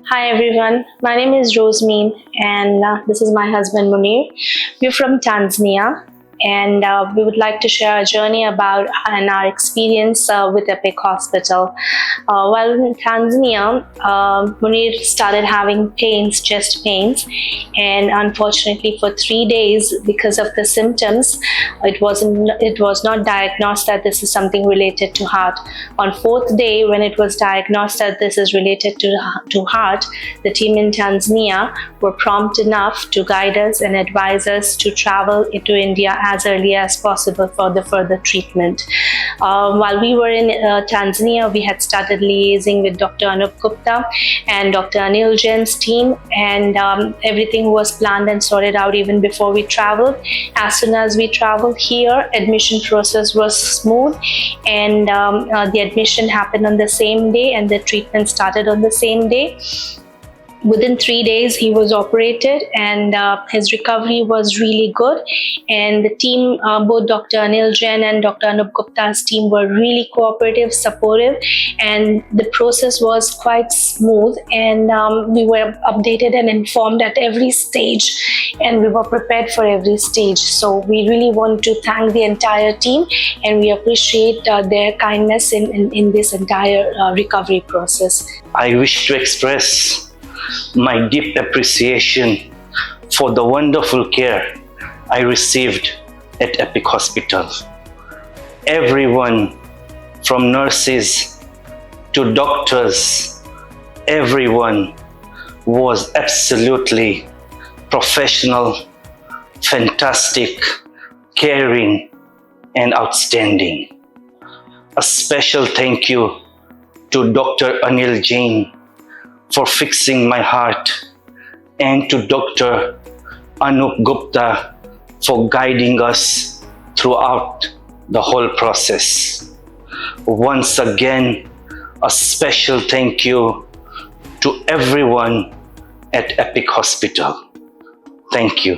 Hi everyone, my name is Rosemeen and this is my husband Munir. We're from Tanzania and we would like to share a journey about and our experience with EPIC Hospital. While in Tanzania, Munir started having pains, chest pains, and unfortunately for 3 days because of the symptoms, it was not diagnosed that this is something related to heart. On 4th day, when it was diagnosed that this is related to heart, the team in Tanzania were prompt enough to guide us and advise us to travel into India as early as possible for the further treatment. While we were in Tanzania, we had started liaising with Dr. Anoop Gupta and Dr. Anil Jain's team, and everything was planned and sorted out even before we traveled. As soon as we traveled here, admission process was smooth, and the admission happened on the same day and the treatment started on the same day. Within 3 days, he was operated and his recovery was really good. And the team, both Dr. Anil Jain and Dr. Anoop Gupta's team were really cooperative, supportive, and the process was quite smooth. And we were updated and informed at every stage, and we were prepared for every stage. So we really want to thank the entire team, and we appreciate their kindness in this entire recovery process. I wish to express my deep appreciation for the wonderful care I received at EPIC Hospital. Everyone from nurses to doctors, everyone was absolutely professional, fantastic, caring, and outstanding. A special thank you to Dr. Anil Jain for fixing my heart, and to Dr. Anoop Gupta for guiding us throughout the whole process. Once again, a special thank you to everyone at EPIC Hospital. Thank you.